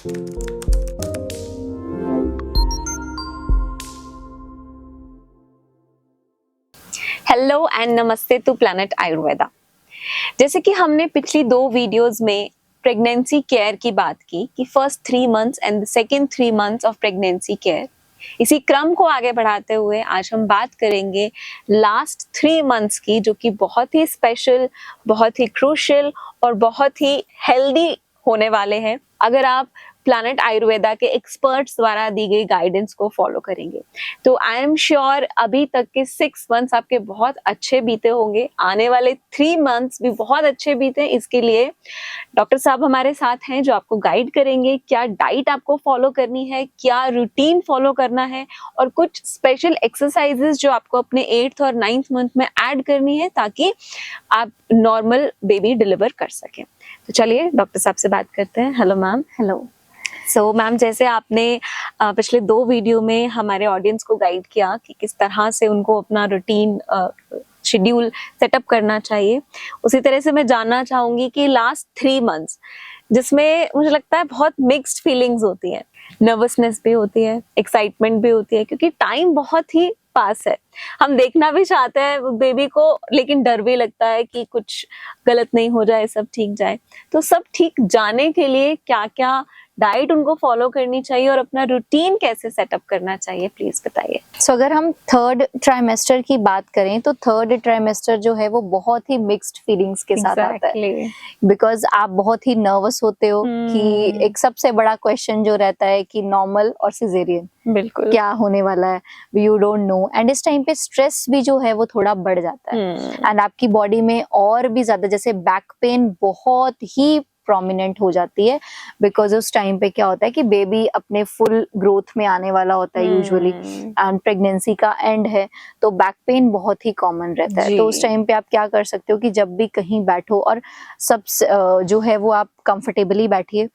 Hello and नमस्ते to planet Ayurveda. जैसे कि हमने पिछली 2 वीडियोस में प्रेगनेंसी केयर की बात की कि first 3 months and the second 3 months of pregnancy care, इसी क्रम को आगे बढ़ाते हुए आज हम बात करेंगे लास्ट 3 मंथ्स की, जो कि बहुत ही स्पेशल, बहुत ही क्रूशियल और बहुत ही हेल्दी होने वाले हैं अगर आप प्लैनेट आयुर्वेदा के एक्सपर्ट्स द्वारा दी गई गाइडेंस को फॉलो करेंगे। तो आई एम श्योर अभी तक के 6 मंथ्स आपके बहुत अच्छे बीते होंगे, आने वाले 3 मंथ्स भी बहुत अच्छे बीते। इसके लिए डॉक्टर साहब हमारे साथ हैं जो आपको गाइड करेंगे, क्या डाइट आपको फॉलो करनी है, क्या रूटीन फॉलो करना है और कुछ स्पेशल एक्सरसाइजेस जो आपको अपने 8th और 9th मंथ में ऐड करनी है ताकि आप नॉर्मल बेबी डिलीवर कर सकें। तो चलिए डॉक्टर साहब से बात करते हैं। Hello ma'am. Hello. So ma'am, जैसे आपने पिछले 2 वीडियो में हमारे ऑडियंस को गाइड किया कि किस तरह से उनको अपना रूटीन शेड्यूल सेटअप करना चाहिए, उसी तरह से मैं जानना चाहूंगी कि लास्ट 3 मंथ्स जिसमें मुझे लगता है बहुत मिक्स्ड फीलिंग्स होती हैं, नर्वसनेस भी होती है, एक्साइटमेंट भी होती है, क्योंकि टाइम बहुत ही पास है। हम देखना भी चाहते हैं बेबी को, लेकिन डर भी लगता है कि कुछ गलत नहीं हो जाए, सब ठीक जाए। तो सब ठीक जाने के लिए क्या क्या डाइट उनको फॉलो करनी चाहिए और अपना रूटीन कैसे सेटअप करना चाहिए, प्लीज बताइए। सो अगर हम 3rd ट्राइमेस्टर की बात करें तो 3rd ट्राइमेस्टर जो है वो बहुत ही मिक्स्ड फीलिंग्स के साथ आता है, बिकॉज आप बहुत ही नर्वस होते हो कि एक सबसे बड़ा क्वेश्चन जो रहता है कि नॉर्मल और सिजेरियन बिल्कुल क्या होने वाला है, यू डोंट नो। एंड इस टाइम पे स्ट्रेस भी जो है वो थोड़ा बढ़ जाता है एंड आपकी बॉडी में और भी ज्यादा, जैसे बैक पेन बहुत ही प्रोमिनेंट हो जाती है, बिकॉज उस टाइम पे क्या होता है कि बेबी अपने फुल ग्रोथ में आने वाला होता है यूजुअली, एंड प्रेगनेंसी का एंड है, तो बैक पेन बहुत ही कॉमन रहता है। तो उस टाइम पे आप क्या कर सकते हो कि जब भी कहीं बैठो और सब जो है वो आप कंफर्टेबली बैठिए,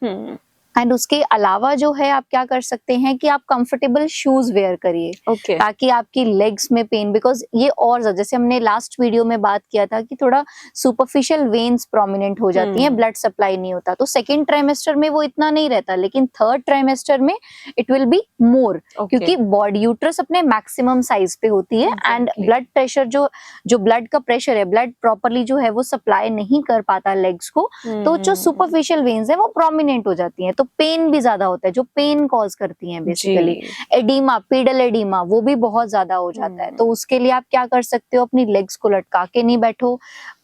एंड उसके अलावा जो है आप क्या कर सकते हैं कि आप कंफर्टेबल शूज वेयर करिए ताकि आपकी लेग्स में पेन, बिकॉज ये और ज्यादा, जैसे हमने लास्ट वीडियो में बात किया था कि थोड़ा सुपरफिशियल वेन्स प्रोमिनेंट हो जाती हैं, ब्लड सप्लाई नहीं होता। तो 2nd ट्राइमेस्टर में वो इतना नहीं रहता, लेकिन 3rd ट्राइमेस्टर में इट विल बी मोर, क्योंकि बॉडी यूट्रस अपने मैक्सिमम साइज पे होती है एंड ब्लड प्रेशर जो ब्लड का प्रेशर है, ब्लड प्रॉपरली जो है वो सप्लाई नहीं कर पाता लेग्स को, तो जो सुपरफिशियल वेन्स है वो प्रोमिनेंट हो जाती है, तो पेन भी ज्यादा होता है, जो पेन कॉज करती हैं बेसिकली। एडिमा, पीडल एडिमा, वो भी बहुत ज्यादा हो जाता है। तो उसके लिए आप क्या कर सकते हो, अपनी लेग्स को लटका के नहीं बैठो,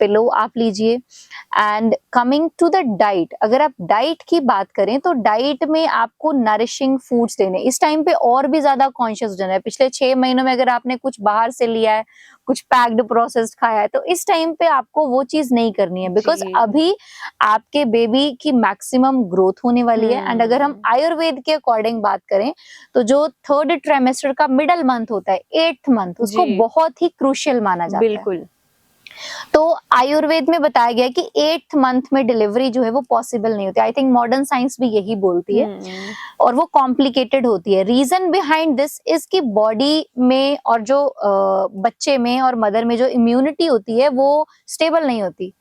पिलो आप लीजिए। And coming to the diet, अगर आप डाइट की बात करें तो डाइट में आपको नरिशिंग फूड्स देने, इस टाइम पे और भी ज्यादा कॉन्शियस हो जाना है। पिछले 6 महीनों में अगर आपने कुछ बाहर से लिया है, कुछ पैक्ड प्रोसेस्ड खाया है, तो इस टाइम पे आपको वो चीज नहीं करनी है, बिकॉज अभी आपके बेबी की मैक्सिमम ग्रोथ होने वाली है। एंड अगर हम आयुर्वेद के अकॉर्डिंग बात करें तो जो 3rd ट्राइमेस्टर का मिडल मंथ होता है, 8th मंथ, उसको बहुत ही क्रूशियल माना जाता है। बिल्कुल। तो आयुर्वेद में बताया गया है कि 8th मंथ में डिलीवरी जो है वो पॉसिबल नहीं होती। आई थिंक मॉडर्न साइंस भी यही बोलती है, और वो कॉम्प्लिकेटेड होती है। रीजन बिहाइंड दिस इज कि बॉडी में और जो बच्चे में और मदर में जो इम्यूनिटी होती है वो स्टेबल नहीं होती,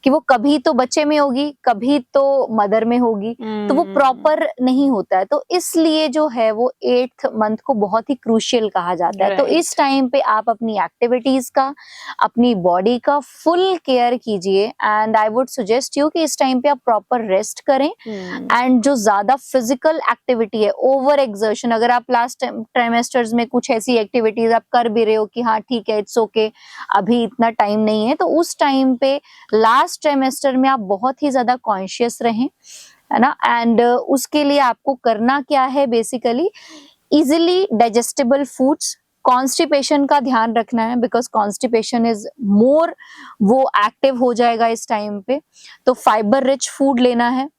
कि वो कभी तो बच्चे में होगी, कभी तो मदर में होगी, तो वो प्रॉपर नहीं होता है। तो इसलिए जो है वो 8th मंथ को बहुत ही क्रूशियल कहा जाता है। तो इस टाइम पे आप अपनी एक्टिविटीज का, अपनी बॉडी का फुल केयर कीजिए, and I would suggest you कि इस टाइम पे आप प्रॉपर रेस्ट करें। एंड जो ज्यादा फिजिकल एक्टिविटी है, ओवर एक्सर्शन, अगर आप लास्ट ट्राइमेस्टर्स में कुछ ऐसी एक्टिविटीज आप कर भी रहे हो कि हाँ ठीक है, इट्स ओके, अभी इतना टाइम नहीं है, तो उस टाइम पे लास्ट ट्राइमेस्टर में आप बहुत ही ज्यादा कॉन्शियस रहें, है ना। एंड उसके लिए आपको करना क्या है, basically easily digestible foods, constipation का ध्यान रखना है, बिकॉज कॉन्स्टिपेशन इज मोर, वो एक्टिव हो जाएगा इस टाइम पे। तो फाइबर रिच फूड लेना है,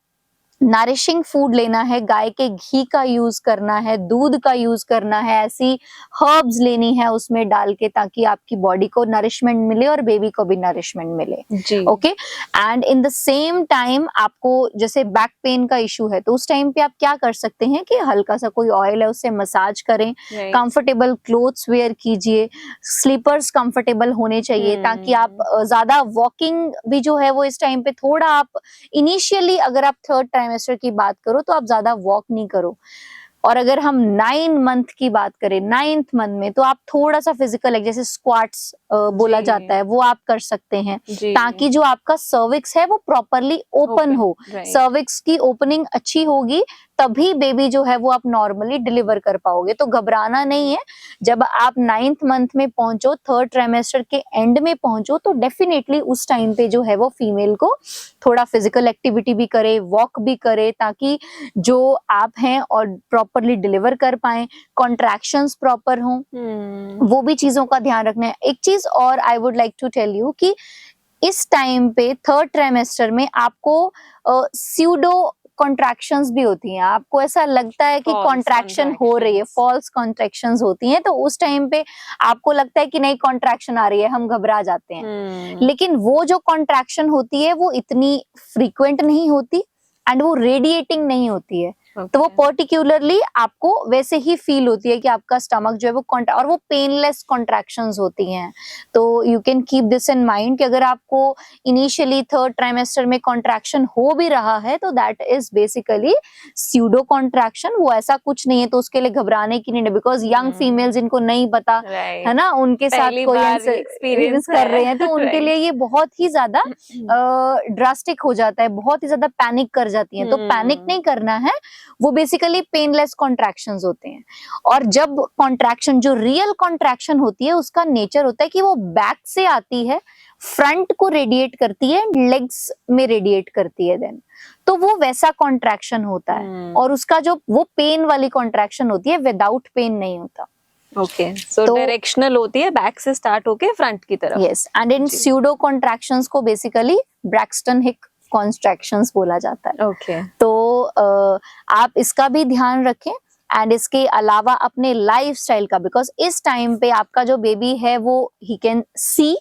नरिशिंग फूड लेना है, गाय के घी का यूज करना है, दूध का यूज करना है, ऐसी हर्ब्स लेनी है उसमें डाल के, ताकि आपकी बॉडी को नरिशमेंट मिले और बेबी को भी नरिशमेंट मिले। Okay. And in the same time आपको जैसे बैक पेन का इशू है, तो उस टाइम पे आप क्या कर सकते हैं कि हल्का सा कोई ऑयल है उससे मसाज करें, कंफर्टेबल क्लोथ्स वेयर कीजिए, स्लीपर्स कंफर्टेबल होने चाहिए, ताकि आप ज्यादा वॉकिंग भी जो है वो इस टाइम पे थोड़ा आप इनिशियली, अगर आप 3rd ट्राइमेस्टर की बात करो तो आप ज्यादा वॉक नहीं करो। और अगर हम 9 मंथ की बात करें, 9th मंथ में, तो आप थोड़ा सा फिजिकल जैसे स्क्वाट्स बोला जी। जाता है, वो आप कर सकते हैं, जी। ताकि जो आपका सर्विक्स है वो प्रॉपरली ओपन हो। राइट। सर्विक्स की ओपनिंग अच्छी होगी तभी बेबी जो है वो आप नॉर्मली डिलीवर कर पाओगे। तो घबराना नहीं है। जब आप 9th मंथ में पहुंचो, 3rd ट्राइमेस्टर के एंड में पहुंचो, तो डेफिनेटली उस टाइम पे जो है वो फीमेल को थोड़ा फिजिकल एक्टिविटी भी करे, वॉक भी करे, ताकि जो आप हैं और प्रॉपरली डिलीवर कर पाए, कॉन्ट्रैक्शंस प्रॉपर हों, वो भी चीजों का ध्यान रखना है। एक चीज और I would like to tell you कि इस टाइम पे 3rd ट्राइमेस्टर में आपको स्यूडो कॉन्ट्रैक्शंस भी होती हैं। आपको ऐसा लगता है कि False कॉन्ट्रैक्शन हो रही है, contractions. फॉल्स कॉन्ट्रैक्शंस होती हैं, तो उस टाइम पे आपको लगता है कि नहीं कॉन्ट्रैक्शन आ रही है, हम घबरा जाते हैं। लेकिन वो जो कॉन्ट्रैक्शन होती है वो इतनी फ्रीक्वेंट नहीं होती एंड वो रेडिएटिंग नहीं होती है। तो वो पर्टिकुलरली आपको वैसे ही फील होती है कि आपका स्टमक जो है वो और वो पेनलेस कॉन्ट्रैक्शंस होती हैं। तो you can keep this in mind कि अगर आपको इनिशियली 3rd ट्राइमेस्टर में कॉन्ट्रैक्शन हो भी रहा है तो that is basically pseudo contraction, वो ऐसा कुछ नहीं है। तो उसके लिए घबराने की नहीं है, बिकॉज यंग फीमेल्स जिनको नहीं पता है ना, उनके साथ कोई एक्सपीरियंस कर रहे हैं, तो उनके लिए ये बहुत ही ज्यादा ड्रास्टिक हो जाता है, बहुत ही ज्यादा पैनिक कर जाती हैं। तो पैनिक नहीं करना है, वो बेसिकली पेनलेस कॉन्ट्रैक्शंस होते हैं। और जब कॉन्ट्रैक्शन, जो रियल कॉन्ट्रैक्शन होती है, उसका नेचर होता है कि वो बैक से आती है, फ्रंट को रेडिएट करती है, लेग्स में रेडिएट करती है देन, तो वो वैसा कॉन्ट्रैक्शन होता है। और उसका जो वो पेन वाली कॉन्ट्रैक्शन होती है, विदाउट पेन नहीं होता। ओके, सो डायरेक्शनल होती है, बैक से स्टार्ट होके फ्रंट की तरफ। Yes, and in pseudo contractions को बेसिकली ब्रैक्सटन हिक कॉन्ट्रैक्शंस बोला जाता है। ओके। तो आप इसका भी ध्यान रखें एंड इसके अलावा अपने लाइफस्टाइल का, बिकॉज इस टाइम पे आपका जो बेबी है वो ही कैन सी,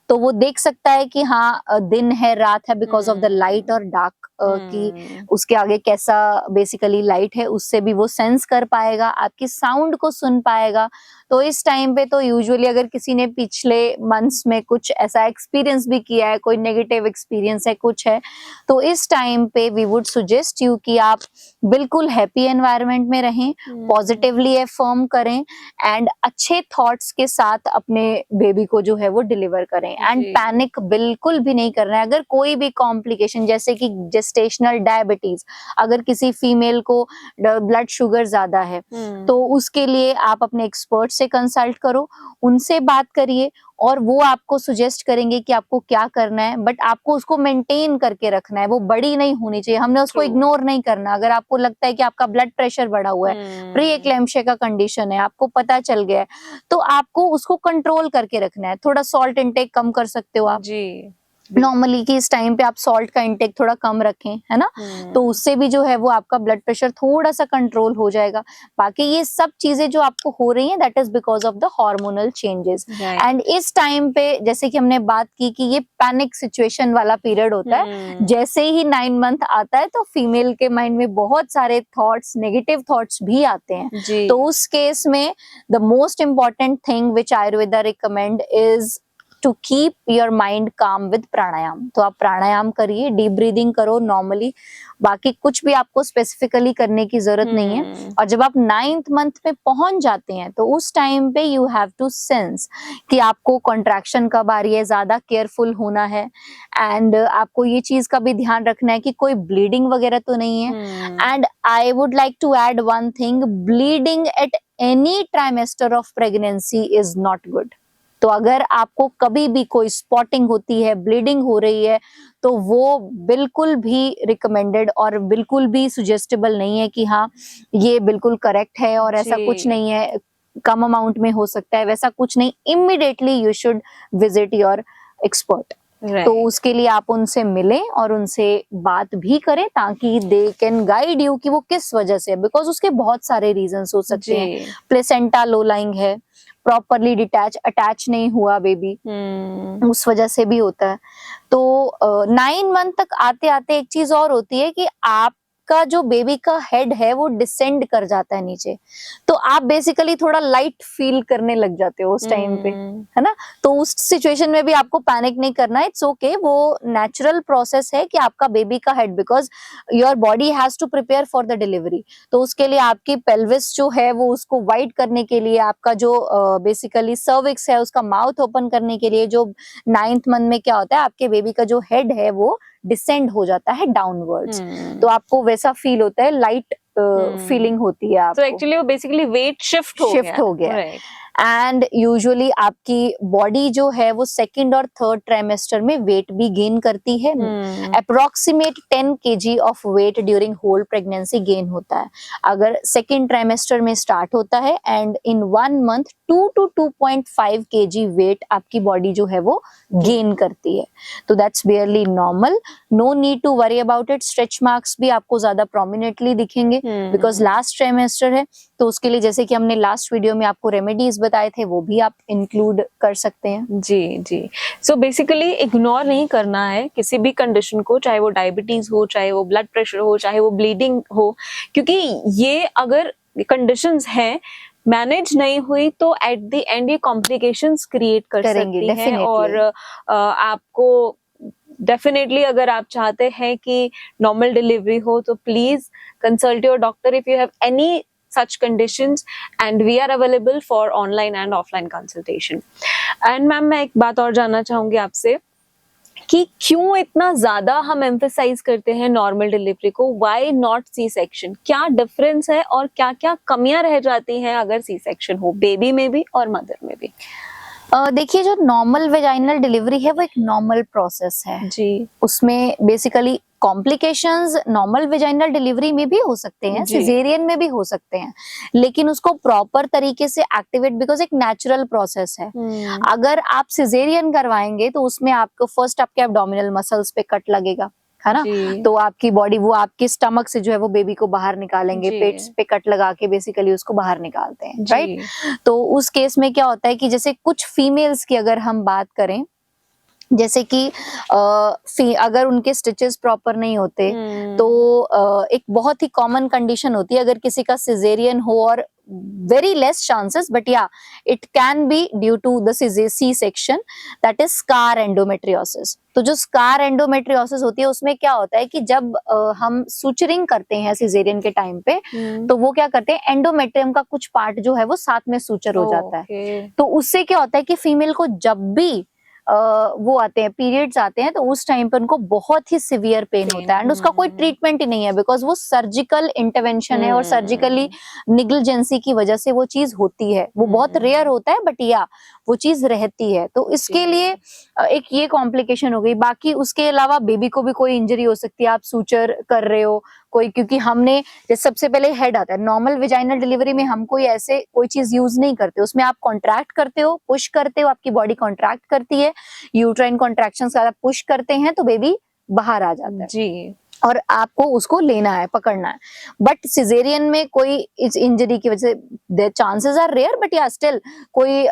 तो वो देख सकता है कि हाँ दिन है रात है, बिकॉज ऑफ द लाइट और डार्क कि उसके आगे कैसा बेसिकली लाइट है, उससे भी वो सेंस कर पाएगा, आपकी साउंड को सुन पाएगा। तो इस टाइम पे तो यूजुअली अगर किसी ने पिछले मंथ्स में कुछ ऐसा एक्सपीरियंस भी किया है, कोई नेगेटिव एक्सपीरियंस है, कुछ है, तो इस टाइम पे वी वुड सजेस्ट यू कि आप बिल्कुल हैप्पी एनवायरनमेंट में रहें, पॉजिटिवली अफर्म करें एंड अच्छे थॉट्स के साथ अपने बेबी को जो है वो डिलीवर करें। एंड पैनिक बिल्कुल भी नहीं करना है। अगर कोई भी कॉम्प्लिकेशन, जैसे कि जेस्टेशनल डायबिटीज, अगर किसी फीमेल को ब्लड शुगर ज्यादा है, तो उसके लिए आप अपने एक्सपर्ट से कंसल्ट करो, उनसे बात करिए और वो आपको सजेस्ट करेंगे कि आपको क्या करना है। बट आपको उसको मेंटेन करके रखना है, वो बड़ी नहीं होनी चाहिए, हमने उसको इग्नोर नहीं करना। अगर आपको लगता है कि आपका ब्लड प्रेशर बढ़ा हुआ है, प्री एक्लेम्शिया का कंडीशन है, आपको पता चल गया है, तो आपको उसको कंट्रोल करके रखना है। थोड़ा सॉल्ट इंटेक कम कर सकते हो आप जी, नॉर्मली कि इस टाइम पे आप सॉल्ट का इंटेक थोड़ा कम रखें, है ना, तो उससे भी जो है वो आपका ब्लड प्रेशर थोड़ा सा कंट्रोल हो जाएगा। बाकी ये सब चीजें जो आपको हो रही हैं, that is because of the hormonal changes. And इस टाइम पे जैसे कि हमने बात की कि ये पैनिक सिचुएशन वाला पीरियड होता है, जैसे ही 9 मंथ आता है तो फीमेल के माइंड में बहुत सारे थॉट्स, नेगेटिव थॉट्स भी आते हैं। तो उस केस में the most important thing which Ayurveda recommend is to keep your mind calm with pranayama. तो आप प्राणायाम करिए, डीप ब्रीदिंग करो नॉर्मली, बाकी कुछ भी आपको स्पेसिफिकली करने की जरूरत नहीं है। और जब आप 9th मंथ में पहुंच जाते हैं तो उस टाइम पे यू हैव टू सेंस कि आपको कॉन्ट्रैक्शन कब आ रही है, ज्यादा केयरफुल होना है एंड आपको ये चीज का भी ध्यान रखना है कि कोई ब्लीडिंग वगैरह तो नहीं है। And I would like to add one thing, bleeding at any trimester of pregnancy is not good. तो अगर आपको कभी भी कोई स्पॉटिंग होती है, ब्लीडिंग हो रही है, तो वो बिल्कुल भी रिकमेंडेड और बिल्कुल भी सुजेस्टेबल नहीं है कि हाँ ये बिल्कुल करेक्ट है और ऐसा कुछ नहीं है, कम अमाउंट में हो सकता है, वैसा कुछ नहीं। Immediately you should visit your expert. तो उसके लिए आप उनसे मिलें और उनसे बात भी करें ताकि दे कैन गाइड यू कि वो किस वजह से, बिकॉज उसके बहुत सारे रीजंस हो सकते हैं। प्लेसेंटा लो लाइंग है, प्रॉपरली अटैच नहीं हुआ बेबी, उस वजह से भी होता है। तो 9 मंथ तक आते आते एक चीज और होती है कि आप आपका जो बेबी का हेड है वो डिसेंड कर जाता है नीचे, तो आप बेसिकली थोड़ा लाइट फील करने लग जाते हो उस टाइम पे, है ना। तो उस सिचुएशन में भी आपको पैनिक नहीं करना है, इट्स ओके, वो नेचुरल प्रोसेस है कि आपका बेबी का head, because your body has to prepare for the delivery. तो उसके लिए आपकी पेल्विस जो है वो उसको वाइड करने के लिए, आपका जो बेसिकली सर्विक्स है उसका माउथ ओपन करने के लिए, जो 9th मंथ में क्या होता है आपके बेबी का जो हेड है वो डिसेंड हो जाता है डाउनवर्ड्स, तो आपको वैसा फील होता है, लाइट फीलिंग होती है आपको। तो एक्चुअली वो बेसिकली वेट शिफ्ट हो गया। Right. एंड यूजुअली आपकी बॉडी जो है वो सेकंड और थर्ड ट्राइमेस्टर में वेट भी गेन करती है, approximate 10 kg of weight during whole pregnancy gain होता है अगर सेकंड ट्राइमेस्टर में स्टार्ट होता है, and in 1 month 2 to 2.5 kg weight आपकी बॉडी जो है वो गेन करती है, तो that's barely normal, no need to worry about it. Stretch marks भी आपको ज्यादा प्रोमिनेंटली दिखेंगे बिकॉज लास्ट ट्राइमेस्टर है, तो उसके लिए जैसे कि हमने लास्ट वीडियो में आपको रेमेडीज बताए थे वो भी आप इंक्लूड कर सकते हैं। जी जी। सो बेसिकली इग्नोर नहीं करना है किसी भी कंडीशन को, चाहे वो डायबिटीज हो, चाहे वो ब्लड प्रेशर हो, चाहे वो ब्लीडिंग हो, क्योंकि ये अगर कंडीशंस हैं मैनेज नहीं हुई तो एट द एंड ये कॉम्प्लिकेशंस क्रिएट कर सकती हैं, और आपको डेफिनेटली अगर आप चाहते हैं कि नॉर्मल डिलीवरी हो तो please consult your doctor if you have any such conditions, and we are available for online and offline consultation. And ma'am मैं एक बात और जानना चाहूंगी आपसे कि क्यों इतना ज्यादा हम एम्फेसाइज करते हैं नॉर्मल डिलीवरी को, व्हाई नॉट सी सेक्शन, क्या डिफरेंस है और क्या क्या कमियां रह जाती हैं अगर सी सेक्शन हो, बेबी में भी और मदर में भी? देखिए जो नॉर्मल वेजाइनल डिलीवरी है वो एक नॉर्मल प्रोसेस है जी, उसमें basically complications normal vaginal delivery में भी हो सकते हैं, सिजेरियन में भी हो सकते हैं, लेकिन उसको प्रॉपर तरीके से एक्टिवेट, बिकॉज एक नेचुरल प्रोसेस है। अगर आप सिजेरियन करवाएंगे तो उसमें आपको फर्स्ट आपके एब्डोमिनल मसल्स पे कट लगेगा, है ना, तो आपकी बॉडी वो आपके स्टमक से जो है वो बेबी को बाहर निकालेंगे, पेट पे कट लगा के बेसिकली उसको बाहर निकालते हैं, राइट। तो उस केस में क्या होता है कि जैसे कुछ फीमेल्स की अगर हम बात करें, जैसे कि अगर उनके स्टिचेस प्रॉपर नहीं होते तो एक बहुत ही कॉमन कंडीशन होती है अगर किसी का सिजेरियन हो, और very less chances but yeah it can be due to the C-section, that is scar endometriosis। तो जो scar endometriosis होती है उसमें क्या होता है कि जब हम सुचरिंग करते हैं सिजेरियन के टाइम पे तो वो क्या करते हैं, एंडोमेट्रियम का कुछ पार्ट जो है वो साथ में सुचर हो जाता है, तो उससे क्या होता है कि फीमेल को जब भी वो आते हैं, पीरियड्स आते हैं, तो उस टाइम पर उनको बहुत ही सिवियर पेन होता है, एंड उसका कोई ट्रीटमेंट ही नहीं है बिकॉज वो सर्जिकल इंटरवेंशन है और सर्जिकली निग्लिजेंसी की वजह से वो चीज होती है, वो बहुत रेयर होता है बट या वो चीज रहती है, तो इसके लिए एक ये कॉम्प्लिकेशन हो गई। बाकी उसके अलावा बेबी को भी कोई इंजरी हो सकती है, आप सूचर कर रहे हो कोई, क्योंकि हमने सबसे पहले हेड आता है, नॉर्मल वेजाइनल डिलीवरी में हम कोई ऐसे कोई चीज यूज नहीं करते, उसमें आप कॉन्ट्रैक्ट करते हो, पुश करते हो, आपकी बॉडी कॉन्ट्रैक्ट करती है, यूट्राइन कॉन्ट्रैक्शन से आप पुश करते हैं तो बेबी बाहर आ जाता है जी, और आपको उसको लेना है, पकड़ना है। बट सिजेरियन में कोई इस इंजरी की वजह से चांसेस आर रेयर बट या स्टिल कोई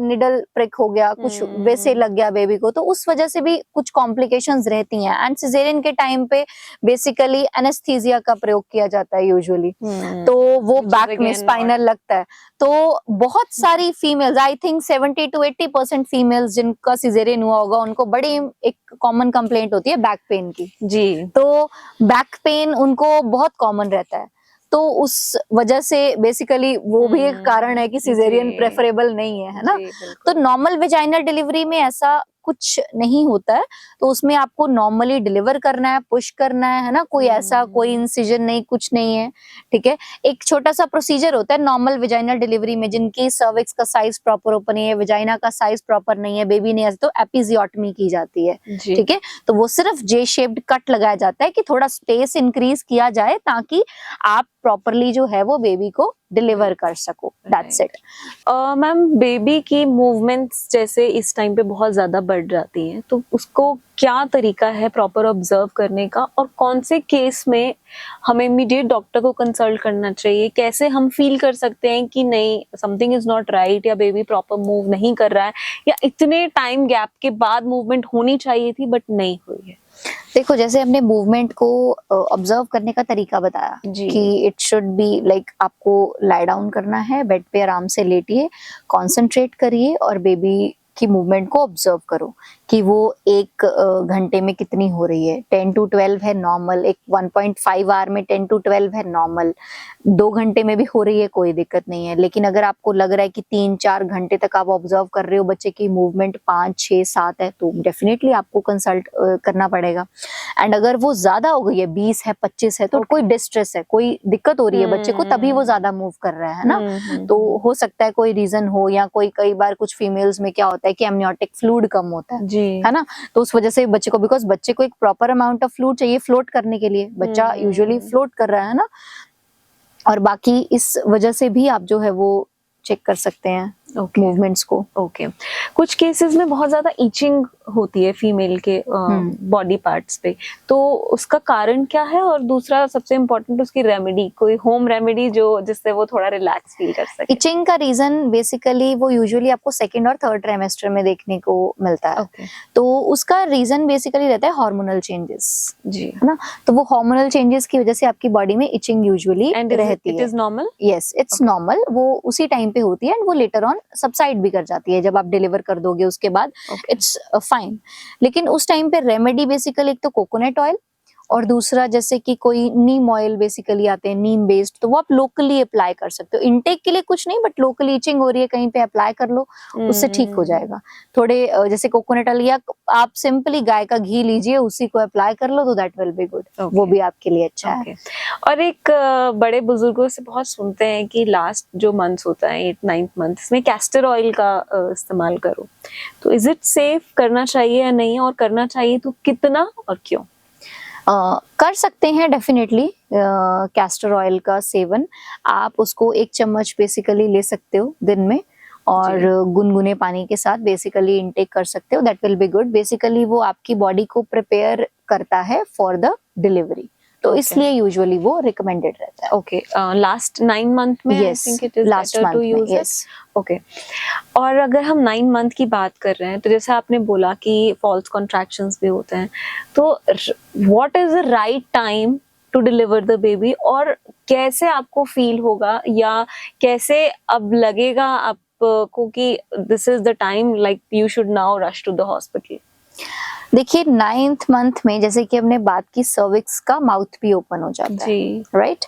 निडल प्रिक हो गया, कुछ वैसे लग गया बेबी को, तो उस वजह से भी कुछ कॉम्प्लिकेशंस रहती हैं, एंड सिजेरियन के टाइम पे बेसिकली एनेस्थीसिया का प्रयोग किया जाता है यूजुअली, तो वो बैक में स्पाइनल लगता है। तो बहुत सारी females, I think 70 to 80% females जिनका सिजेरियन हुआ होगा उनको बड़ी एक कॉमन कंप्लेंट होती है बैक पेन की जी, तो बैक पेन उनको बहुत कॉमन रहता है, तो उस वजह से बेसिकली वो भी एक कारण है कि सिजेरियन प्रेफरेबल नहीं है ना। तो नॉर्मल वेजाइनल डिलीवरी में ऐसा कुछ नहीं होता है, तो उसमें आपको नॉर्मली डिलीवर करना है, पुश करना है ना, कोई ऐसा कोई इंसिजन नहीं, कुछ नहीं है, ठीक है। एक छोटा सा प्रोसीजर होता है नॉर्मल वेजाइनल डिलीवरी में, जिनकी सर्विक्स का साइज प्रॉपर ओपन नहीं है, वेजाइना का साइज प्रॉपर नहीं है, बेबी नहीं है, तो एपिजियोटमी की जाती है, ठीक है। तो वो सिर्फ जे शेप्ड कट लगाया जाता है कि थोड़ा स्पेस इंक्रीज किया जाए ताकि आप प्रॉपरली जो है वो बेबी को डिलीवर कर सको, दैट्स इट। मैम बेबी की मूवमेंट्स जैसे इस टाइम पे बहुत ज्यादा बढ़ जाती हैं, तो उसको क्या तरीका है प्रॉपर ऑब्जर्व करने का, और कौन से केस में हमें इमीडिएट डॉक्टर को कंसल्ट करना चाहिए, कैसे हम फील कर सकते हैं कि नहीं समथिंग इज नॉट राइट, या बेबी प्रॉपर मूव नहीं कर रहा है, या इतने टाइम गैप के बाद मूवमेंट होनी चाहिए थी बट नहीं हुई है? देखो जैसे हमने मूवमेंट को ऑब्जर्व करने का तरीका बताया जी। कि इट शुड बी लाइक आपको लाई डाउन करना है, बेड पे आराम से लेटिए, कंसंट्रेट करिए और बेबी की मूवमेंट को ऑब्जर्व करो कि वो एक घंटे में कितनी हो रही है। 10 to 12 है नॉर्मल, एक 1.5 आवर में 10 to 12 है नॉर्मल, 2 घंटे में भी हो रही है कोई दिक्कत नहीं है। लेकिन अगर आपको लग रहा है कि 3-4 घंटे तक आप ऑब्जर्व कर रहे हो बच्चे की मूवमेंट 5, 6, 7 है, तो डेफिनेटली आपको कंसल्ट करना पड़ेगा। एंड अगर वो ज्यादा हो गई है, 20 है, 25 है, तो कोई डिस्ट्रेस है, कोई दिक्कत हो रही है बच्चे को, तभी वो ज्यादा मूव कर रहा है ना। तो हो सकता है कोई रीजन हो, या कोई कई बार कुछ फीमेल्स में क्या होता है कि एमनियोटिक फ्लूइड कम होता जी। है ना, तो उस वजह से बच्चे को, बिकॉज बच्चे को एक प्रॉपर अमाउंट ऑफ फ्लूइड चाहिए फ्लोट करने के लिए, बच्चा यूजुअली फ्लोट कर रहा है ना। और बाकी इस वजह से भी आप जो है वो चेक कर सकते हैं मूवमेंट्स को। ओके। कुछ केसेस में बहुत ज्यादा इचिंग होती है फीमेल के बॉडी पार्ट्स पे, तो उसका कारण क्या है? और दूसरा सबसे इम्पोर्टेंट, उसकी रेमेडी, कोई होम रेमेडी जो जिससे वो थोड़ा रिलैक्स फील कर सके। इचिंग का रीजन बेसिकली वो यूजुअली आपको सेकंड और थर्ड ट्राइमेस्टर में देखने को मिलता है। तो उसका रीजन बेसिकली रहता है हार्मोनल चेंजेस, जी, है ना। तो वो हार्मोनल चेंजेस की वजह से आपकी बॉडी में इचिंग यूजुअली रहती है। It is normal? Yes, it's normal. वो उसी टाइम पे होती है एंड वो लेटर ऑन सबसाइड भी कर जाती है जब आप डिलीवर कर दोगे उसके बाद, इट्स फाइन। लेकिन उस टाइम पे रेमेडी बेसिकली एक तो कोकोनट ऑयल, और दूसरा जैसे कि कोई नीम ऑयल बेसिकली आते हैं नीम बेस्ड, तो वो आप लोकली अप्लाई कर सकते हो। इनटेक के लिए कुछ नहीं, बट लोकली इचिंग हो रही है कहीं पे अप्लाई कर लो, उससे ठीक हो जाएगा। थोड़े जैसे कोकोनट ऑयल, या आप सिंपली गाय का घी लीजिए, उसी को अप्लाई कर लो, तो दैट विल बी गुड। वो भी आपके लिए अच्छा है। और एक बड़े बुजुर्गों से बहुत सुनते हैं कि लास्ट जो मंथ्स होता है 8-9 मंथ, इसमें कैस्टर ऑयल का इस्तेमाल करो, तो इज इट सेफ? करना चाहिए या नहीं? और करना चाहिए तो कितना और क्यों? कर सकते हैं डेफिनेटली कैस्टर ऑयल का सेवन। आप उसको 1 चम्मच बेसिकली ले सकते हो दिन में, और गुनगुने पानी के साथ बेसिकली इनटेक कर सकते हो, that will be good. Basically वो आपकी बॉडी को प्रिपेयर करता है फॉर द डिलीवरी, तो इसलिए यूजुअली वो रिकमेंडेड रहता है। ओके, लास्ट 9 मंथ में I think it is better to use it. Okay. और अगर हम 9 मंथ की बात कर रहे हैं, तो जैसे आपने बोला कि फॉल्स कॉन्ट्रैक्शंस भी होते हैं, तो what is the right time to deliver the baby? और कैसे आपको फील होगा, या कैसे अब लगेगा आपको कि this is the time, like you should now rush to the hospital? देखिए 9th मंथ में जैसे कि हमने बात की, सर्विक्स का माउथ भी ओपन हो जाता है, राइट।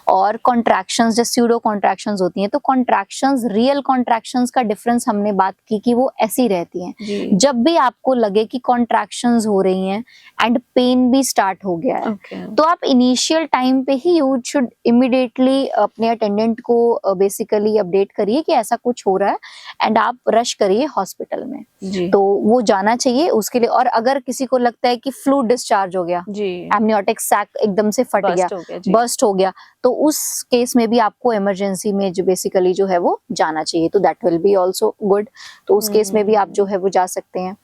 और कॉन्ट्रैक्शंस, जो स्यूडो कॉन्ट्रैक्शंस होती हैं, तो कॉन्ट्रैक्शंस, रियल कॉन्ट्रैक्शंस का डिफरेंस हमने बात की कि वो ऐसी रहती हैं। जब भी आपको लगे कि कॉन्ट्रैक्शंस हो रही हैं एंड पेन भी स्टार्ट हो गया है, तो आप इनिशियल टाइम पे ही यू शुड इमीडिएटली अपने अटेंडेंट को बेसिकली अपडेट करिए कि ऐसा कुछ हो रहा है, एंड आप रश करिए हॉस्पिटल में। तो वो जाना चाहिए उसके लिए। और अगर किसी को लगता है कि फ्लूइड डिस्चार्ज हो गया, एमनियोटिक सैक एकदम से फट गया, बस्ट हो गया, तो उस केस में भी आपको इमरजेंसी में जो बेसिकली जो है वो जाना चाहिए, तो that will be also good. तो उस केस में भी आप जो है वो जा सकते हैं।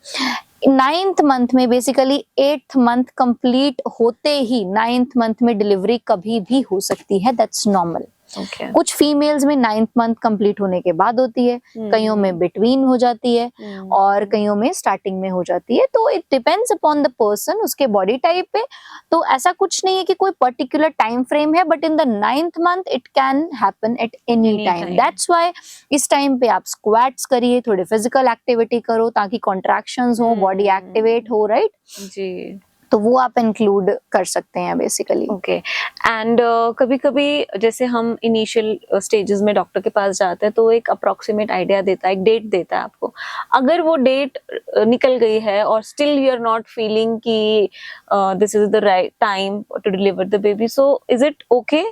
9th मंथ में बेसिकली 8th मंथ कंप्लीट होते ही 9th मंथ में डिलीवरी कभी भी हो सकती है, दैट्स नॉर्मल। कुछ फीमेल्स में 9th मंथ कंप्लीट होने के बाद होती है, कईयों में बिटवीन हो जाती है, और कईयों में स्टार्टिंग में हो जाती है। तो it depends upon the person, उसके बॉडी टाइप पे। तो ऐसा कुछ नहीं है कि कोई पर्टिकुलर टाइम फ्रेम है, but in the 9th month it can happen at any time. That's why इस टाइम पे आप स्क्वाट्स करिए, थोड़ी फिजिकल एक्टिविटी करो, ताकि कॉन्ट्रैक्शंस हो, बॉडी एक्टिवेट हो, राइट जी। तो वो आप इंक्लूड कर सकते हैं बेसिकली। ओके। एंड कभी कभी जैसे हम इनिशियल स्टेजेस में डॉक्टर के पास जाते हैं, तो एक अप्रोक्सीमेट आइडिया देता है, एक डेट देता है आपको। अगर वो डेट निकल गई है और still you are not feeling कि this is the right time to deliver the baby, so is it okay?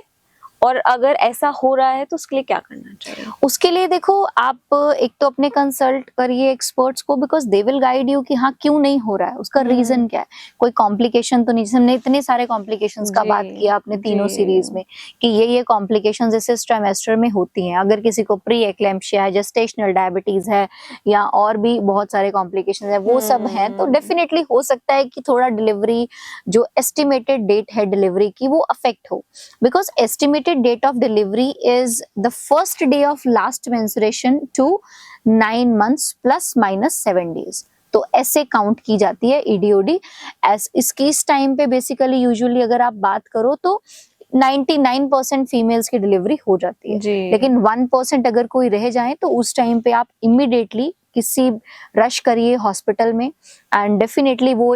और अगर ऐसा हो रहा है तो उसके लिए क्या करना चाहिए? उसके लिए देखो, आप एक तो अपने कंसल्ट करिए एक्सपर्ट्स को, because they will guide you कि हाँ क्यों नहीं हो रहा है, उसका रीजन क्या है। कोई कॉम्प्लिकेशन तो नहीं, हमने इतने सारे कॉम्प्लिकेशंस का बात किया अपने तीनों सीरीज में कि ये कॉम्प्लिकेशंस इस ट्राइमेस्टर में होती हैं। अगर किसी को प्री एक्लेम्पशिया है, जेस्टेशनल डायबिटीज है, या और भी बहुत सारे कॉम्प्लिकेशंस है, वो सब हैं, तो डेफिनेटली हो सकता है कि थोड़ा डिलीवरी, जो एस्टिमेटेड डेट है डिलीवरी की, वो अफेक्ट हो। Because estimated date of delivery is the first day of last menstruation to 9 months plus minus 7 days. तो ऐसे काउंट की जाती है EDOD। इसकी इस टाइम पे बेसिकली यूजुअली अगर आप बात करो तो 99% फीमेल्स की डिलीवरी हो जाती है, लेकिन 1% अगर कोई रह जाए तो उस टाइम पे आप इमीडिएटली किसी रश करिए हॉस्पिटल में। एंड डेफिनेटली वो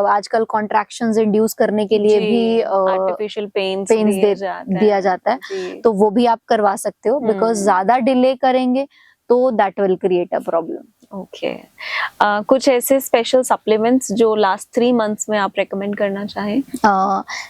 आजकल कॉन्ट्रैक्शंस इंड्यूस करने के लिए भी आर्टिफिशियल पेन्स दिया जाता है, तो वो भी आप करवा सकते हो, बिकॉज ज्यादा डिले करेंगे तो that will create a problem. Okay, कुछ ऐसे स्पेशल सप्लीमेंट्स जो लास्ट 3 मंथ्स में आप रेकमेंड करना चाहें?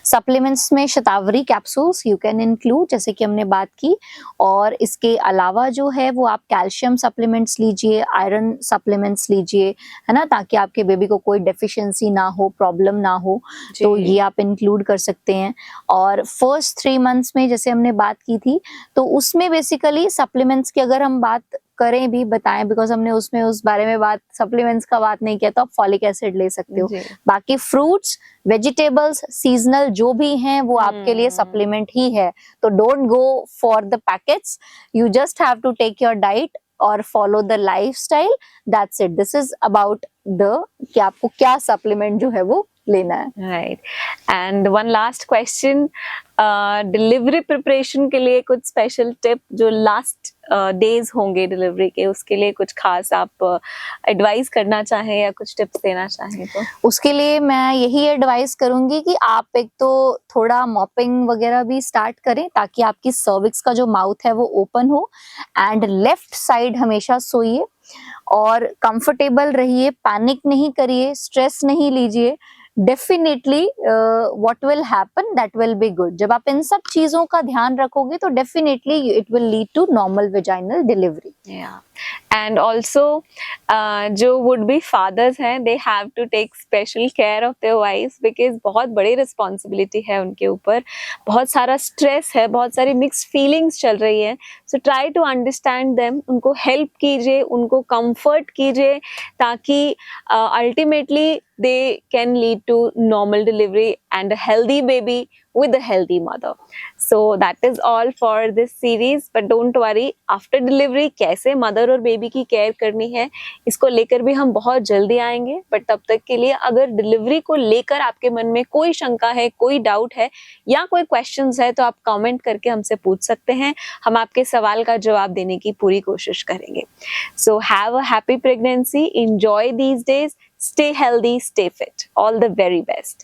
सप्लीमेंट्स में शतावरी कैप्सूल्स यू कैन इंक्लूड, जैसे कि हमने बात की, और इसके अलावा जो है वो आप कैल्शियम सप्लीमेंट्स लीजिए, आयरन सप्लीमेंट्स लीजिए, है ना, ताकि आपके बेबी को कोई डेफिशिएंसी ना हो, प्रॉब्लम ना हो, तो ये आप इंक्लूड कर सकते हैं। और फर्स्ट 3 मंथ्स में जैसे हमने बात की थी, तो उसमें बेसिकली सप्लीमेंट्स की अगर हम बात करें भी बताएं, बिकॉज हमने उसमें उस बारे में बात सप्लीमेंट्स का बात नहीं किया, तो आप फॉलिक एसिड ले सकते हो। बाकी फ्रूट्स, वेजिटेबल्स, सीजनल जो भी हैं वो आपके लिए सप्लीमेंट ही है, तो don't go for the packets, you just have to take your diet और follow the lifestyle, that's it. This is about the कि आपको क्या सप्लीमेंट जो है वो लेना है। Right, and one last question, delivery preparation के लिए कुछ स्पेशल टिप जो लास्ट डेज होंगे डिलीवरी के, उसके लिए कुछ खास आप एडवाइस करना चाहें या कुछ टिप्स देना चाहें तो? उसके लिए मैं यही एडवाइस करूंगी कि आप एक तो थोड़ा मॉपिंग वगैरह भी स्टार्ट करें, ताकि आपकी सर्विक्स का जो माउथ है वो ओपन हो, एंड लेफ्ट साइड हमेशा सोइए और कंफर्टेबल रहिए, पैनिक नहीं करिए, स्ट्रेस नहीं लीजिए। Definitely what will happen that will be good. जब आप इन सब चीजों का ध्यान रखोगे तो definitely it will lead to normal vaginal delivery. And also जो वुड बी फादर्स हैं, they have to take special care of their wifes, because बहुत बड़ी रिस्पॉन्सिबिलिटी है उनके ऊपर, बहुत सारा स्ट्रेस है, बहुत सारी मिक्स्ड फीलिंग्स चल रही है। So try to understand them, उनको हेल्प कीजिए, उनको कंफर्ट कीजिए, ताकि ultimately they can lead to normal delivery and a healthy baby with a healthy mother. So that is all for this series, but don't worry, after delivery कैसे mother और baby की care करनी है, इसको लेकर भी हम बहुत जल्दी आएंगे। but तब तक के लिए अगर delivery को लेकर आपके मन में कोई शंका है, कोई डाउट है या कोई questions है, तो आप comment करके हमसे पूछ सकते हैं, हम आपके सवाल का जवाब देने की पूरी कोशिश करेंगे। So have a happy pregnancy, enjoy these days, stay healthy, stay fit, all the very best।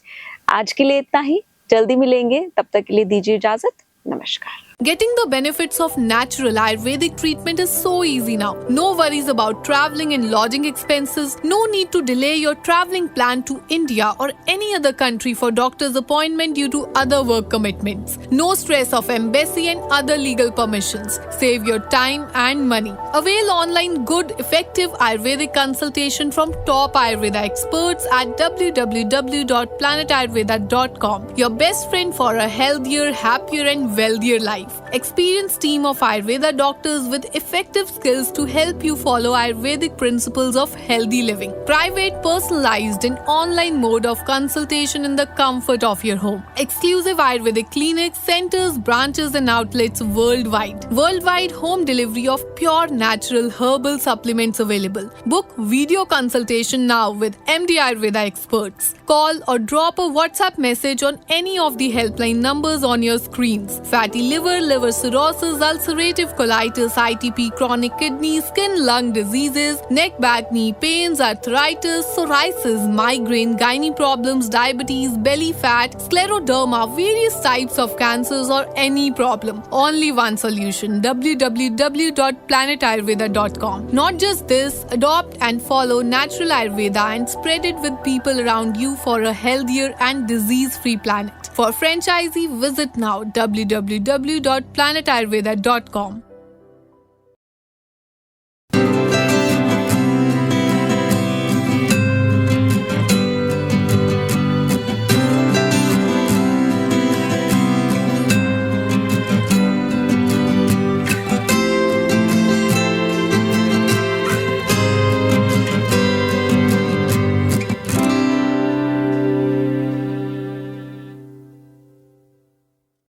आज के लिए इतना ही, जल्दी मिलेंगे, तब तक के लिए दीजिए इजाजत, नमस्कार। Getting the benefits of natural Ayurvedic treatment is so easy now. No worries about traveling and lodging expenses. No need to delay your traveling plan to India or any other country for doctor's appointment due to other work commitments. No stress of embassy and other legal permissions. Save your time and money. Avail online good, effective Ayurvedic consultation from top Ayurveda experts at www.planetayurveda.com. Your best friend for a healthier, happier and wealthier life. Experienced team of Ayurveda doctors with effective skills to help you follow Ayurvedic principles of healthy living. Private, personalized and online mode of consultation in the comfort of your home. Exclusive Ayurvedic clinics, centers, branches and outlets worldwide. Worldwide home delivery of pure natural herbal supplements available. Book video consultation now with MD Ayurveda experts. Call or drop a WhatsApp message on any of the helpline numbers on your screens. Fatty liver, liver cirrhosis, ulcerative colitis, ITP, chronic kidney, skin, lung diseases, neck, back, knee pains, arthritis, psoriasis, migraine, gynae problems, diabetes, belly fat, scleroderma, various types of cancers or any problem. Only one solution, www.planetayurveda.com. Not just this, adopt and follow natural Ayurveda and spread it with people around you for a healthier and disease-free planet. For franchisee, visit now www.planetayurveda.com.